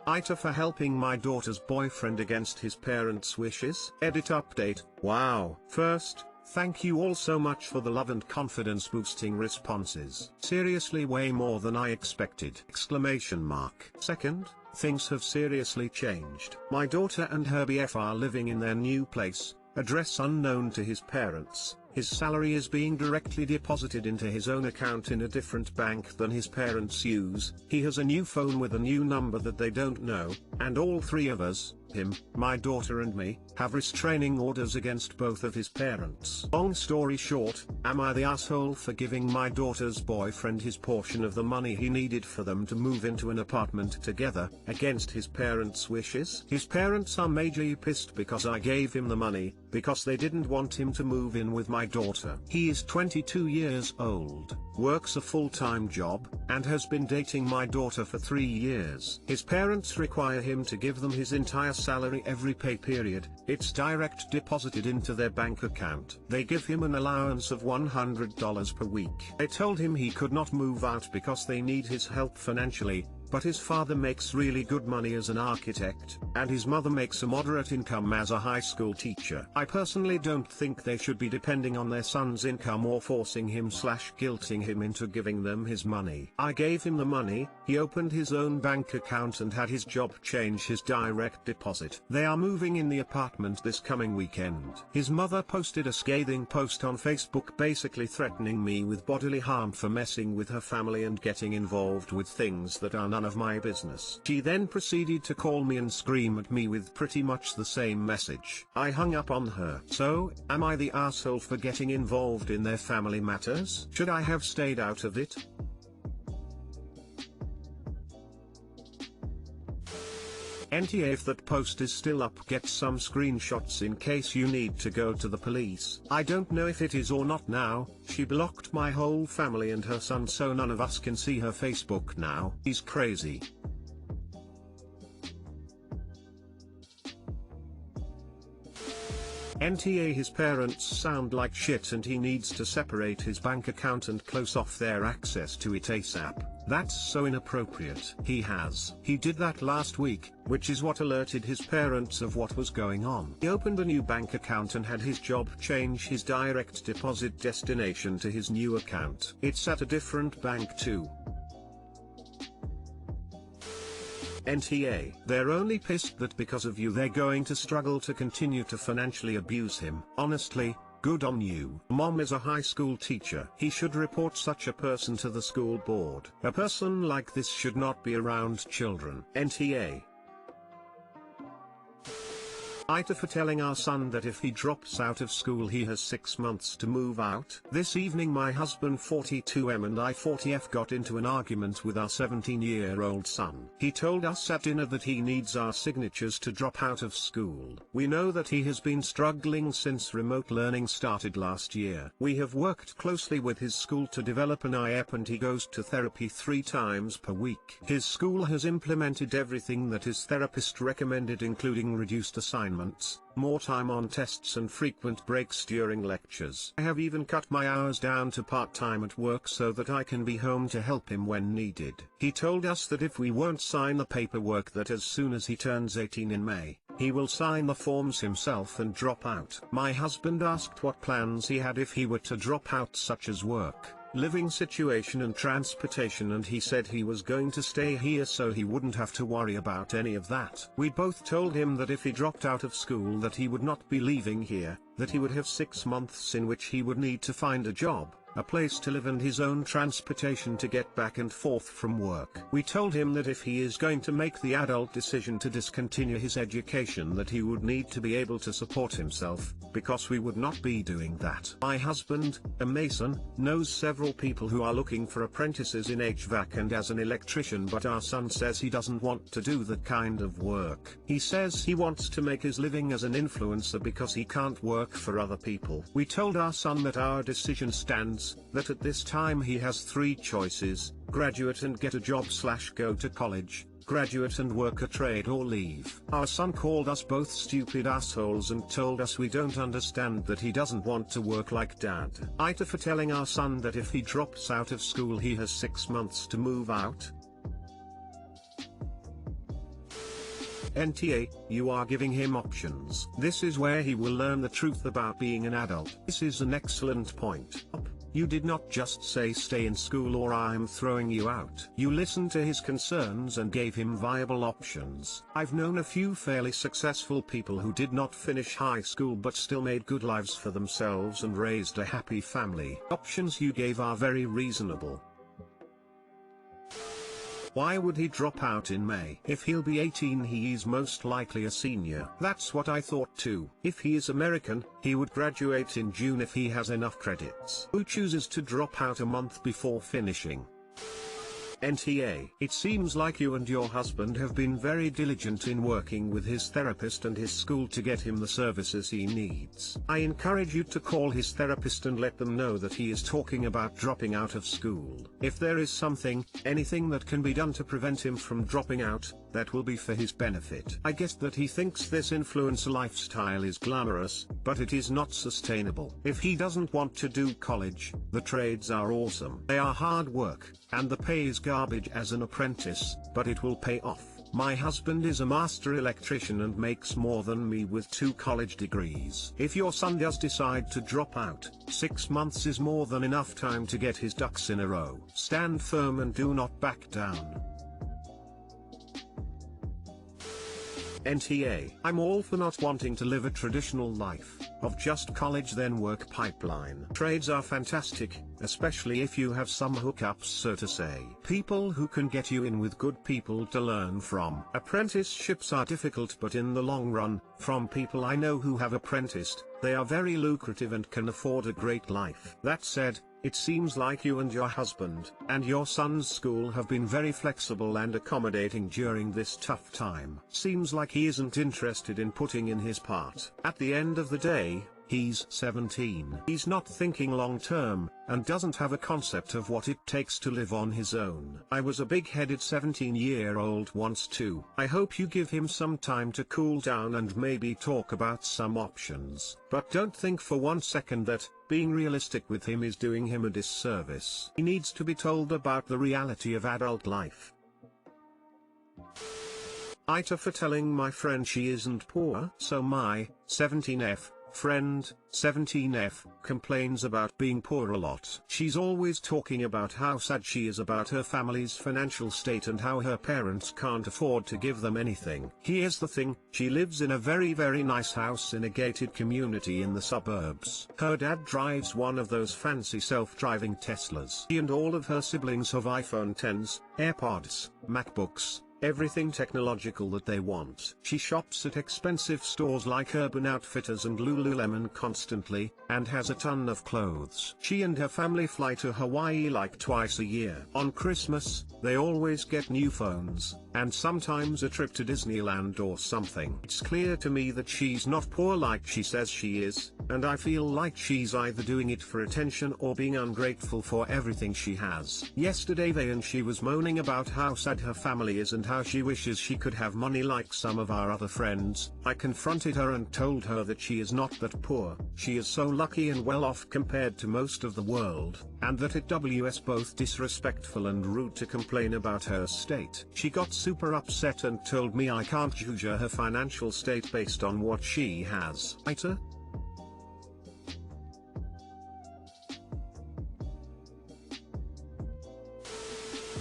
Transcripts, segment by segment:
AITA for helping my daughter's boyfriend against his parents' wishes. Edit update. Wow. First, thank you all so much for the love and confidence boosting responses. Seriously, way more than I expected! Exclamation mark. Second, things have seriously changed. My daughter and her BF are living in their new place, address unknown to his parents. His salary is being directly deposited into his own account in a different bank than his parents use. He has a new phone with a new number that they don't know, and all three of us, him, my daughter and me, have restraining orders against both of his parents. Long story short, am I the asshole for giving my daughter's boyfriend his portion of the money he needed for them to move into an apartment together, against his parents' wishes? His parents are majorly pissed because I gave him the money, because they didn't want him to move in with my daughter. He is 22 years old, works a full-time job, and has been dating my daughter for 3 years. His parents require him to give them his entire salary every pay period. It's direct deposited into their bank account. They give him an allowance of $100 per week. They told him he could not move out because they need his help financially, but his father makes really good money as an architect, and his mother makes a moderate income as a high school teacher. I personally don't think they should be depending on their son's income or forcing him/guilting him into giving them his money. I gave him the money, he opened his own bank account and had his job change his direct deposit. They are moving in the apartment this coming weekend. His mother posted a scathing post on Facebook basically threatening me with bodily harm for messing with her family and getting involved with things that are none of my business. She then proceeded to call me and scream at me with pretty much the same message. I hung up on her. So, am I the asshole for getting involved in their family matters? Should I have stayed out of it? NTA, if that post is still up, get some screenshots in case you need to go to the police. I don't know if it is or not now. She blocked my whole family and her son, so none of us can see her Facebook now. He's crazy. NTA, his parents sound like shit and he needs to separate his bank account and close off their access to it ASAP. That's so inappropriate. He did that last week, which is what alerted his parents of what was going on. He opened a new bank account and had his job change his direct deposit destination to his new account. It's at a different bank too. NTA, they're only pissed that because of you they're going to struggle to continue to financially abuse him. Honestly, good on you. Mom is a high school teacher. He should report such a person to the school board. A person like this should not be around children. NTA. AITA for telling our son that if he drops out of school he has 6 months to move out. This evening my husband 42M and I 40F got into an argument with our 17-year-old son. He told us at dinner that he needs our signatures to drop out of school. We know that he has been struggling since remote learning started last year. We have worked closely with his school to develop an IEP and he goes to therapy 3 times per week. His school has implemented everything that his therapist recommended, including reduced assignments, more time on tests and frequent breaks during lectures. I have even cut my hours down to part-time at work so that I can be home to help him when needed. He told us that if we won't sign the paperwork, that as soon as he turns 18 in May, he will sign the forms himself and drop out. My husband asked what plans he had if he were to drop out, such as work, living situation and transportation, and he said he was going to stay here so he wouldn't have to worry about any of that. We both told him that if he dropped out of school that he would not be leaving here, that he would have 6 months in which he would need to find a job, a place to live and his own transportation to get back and forth from work. We told him that if he is going to make the adult decision to discontinue his education that he would need to be able to support himself, because we would not be doing that. My husband, a mason, knows several people who are looking for apprentices in HVAC and as an electrician, but our son says he doesn't want to do that kind of work. He says he wants to make his living as an influencer because he can't work for other people. We told our son that our decision stands, that at this time he has 3 choices: graduate and get a job/go to college, graduate and work a trade, or leave. Our son called us both stupid assholes and told us we don't understand that he doesn't want to work like dad. AITA for telling our son that if he drops out of school he has 6 months to move out. NTA, you are giving him options. This is where he will learn the truth about being an adult. This is an excellent point. You did not just say stay in school or I'm throwing you out. You listened to his concerns and gave him viable options. I've known a few fairly successful people who did not finish high school but still made good lives for themselves and raised a happy family. Options you gave are very reasonable. Why would he drop out in May? If he'll be 18, he is most likely a senior. That's what I thought too. If he is American, he would graduate in June if he has enough credits. Who chooses to drop out a month before finishing? NTA. It seems like you and your husband have been very diligent in working with his therapist and his school to get him the services he needs. I encourage you to call his therapist and let them know that he is talking about dropping out of school. If there is anything that can be done to prevent him from dropping out, that will be for his benefit. I guess that he thinks this influencer lifestyle is glamorous, but it is not sustainable. If he doesn't want to do college, the trades are awesome. They are hard work, and the pay is garbage as an apprentice, but it will pay off. My husband is a master electrician and makes more than me with 2 college degrees. If your son does decide to drop out, 6 months is more than enough time to get his ducks in a row. Stand firm and do not back down. NTA. I'm all for not wanting to live a traditional life, of just college then work pipeline. Trades are fantastic, especially if you have some hookups so to say. People who can get you in with good people to learn from. Apprenticeships are difficult but in the long run, from people I know who have apprenticed, they are very lucrative and can afford a great life. That said, it seems like you and your husband, and your son's school have been very flexible and accommodating during this tough time. Seems like he isn't interested in putting in his part. At the end of the day, he's 17. He's not thinking long term, and doesn't have a concept of what it takes to live on his own. I was a big-headed 17-year-old once too. I hope you give him some time to cool down and maybe talk about some options. But don't think for 1 second that being realistic with him is doing him a disservice. He needs to be told about the reality of adult life. AITA for telling my friend she isn't poor. So my 17F friend, 17F, complains about being poor a lot. She's always talking about how sad she is about her family's financial state and how her parents can't afford to give them anything. Here's the thing, she lives in a very nice house in a gated community in the suburbs. Her dad drives one of those fancy self-driving Teslas. She and all of her siblings have iPhone 10s, AirPods, MacBooks, everything technological that they want. She shops at expensive stores like Urban Outfitters and Lululemon constantly, and has a ton of clothes. She and her family fly to Hawaii like twice a year. On Christmas, they always get new phones, and sometimes a trip to Disneyland or something. It's clear to me that she's not poor like she says she is, and I feel like she's either doing it for attention or being ungrateful for everything she has. Yesterday she was moaning about how sad her family is and how she wishes she could have money like some of our other friends. I confronted her and told her that she is not that poor, she is so lucky and well off compared to most of the world, and that it was both disrespectful and rude to complain about her state. She got super upset and told me I can't judge her financial state based on what she has. AITA?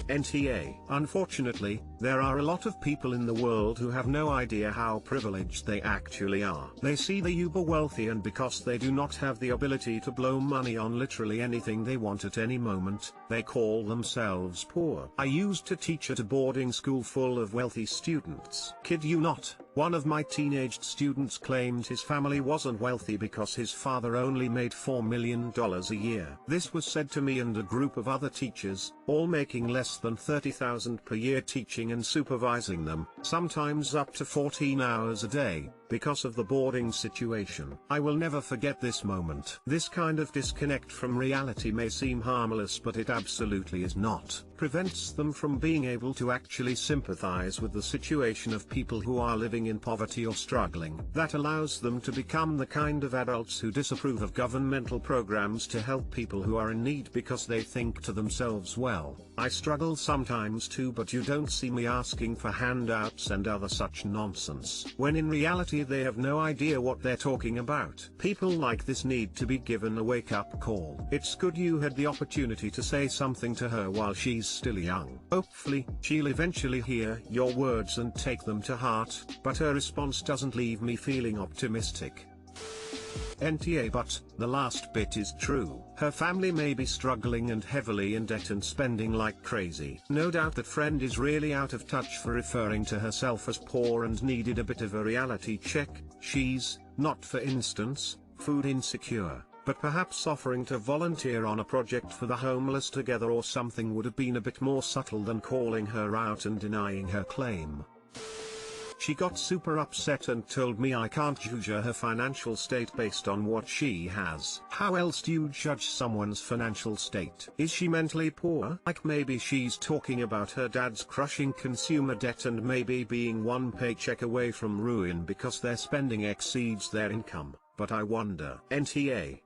NTA. Unfortunately, there are a lot of people in the world who have no idea how privileged they actually are. They see the uber wealthy, and because they do not have the ability to blow money on literally anything they want at any moment, they call themselves poor. I used to teach at a boarding school full of wealthy students. Kid you not, one of my teenage students claimed his family wasn't wealthy because his father only made $4 million a year. This was said to me and a group of other teachers, all making less than $30,000 per year teaching and supervising them, sometimes up to 14 hours a day. because of the boarding situation. I will never forget this moment. This kind of disconnect from reality may seem harmless, but it absolutely is not. Prevents them from being able to actually sympathize with the situation of people who are living in poverty or struggling. That allows them to become the kind of adults who disapprove of governmental programs to help people who are in need because they think to themselves, well, I struggle sometimes too, but you don't see me asking for handouts and other such nonsense. When in reality they have no idea what they're talking about. People like this need to be given a wake-up call. It's good you had the opportunity to say something to her while she's still young. Hopefully, she'll eventually hear your words and take them to heart, but her response doesn't leave me feeling optimistic. NTA, but the last bit is true. Her family may be struggling and heavily in debt and spending like crazy. No doubt that friend is really out of touch for referring to herself as poor and needed a bit of a reality check. She's not, for instance, food insecure, but perhaps offering to volunteer on a project for the homeless together or something would have been a bit more subtle than calling her out and denying her claim. She got super upset and told me I can't judge her financial state based on what she has. How else do you judge someone's financial state? Is she mentally poor? Like maybe she's talking about her dad's crushing consumer debt and maybe being one paycheck away from ruin because their spending exceeds their income. But I wonder. NTA.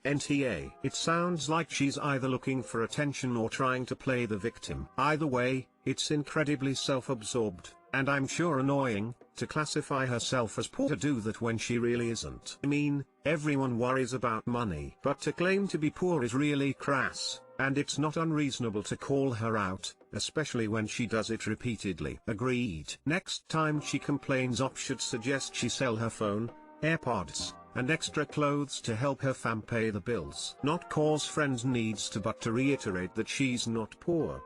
NTA. It sounds like she's either looking for attention or trying to play the victim. Either way, it's incredibly self-absorbed, and I'm sure annoying, to classify herself as poor to do that when she really isn't. I mean, everyone worries about money. But to claim to be poor is really crass, and it's not unreasonable to call her out, especially when she does it repeatedly. Agreed. Next time she complains, Op should suggest she sell her phone, AirPods, and extra clothes to help her fam pay the bills. Not cause friends needs to, but to reiterate that she's not poor.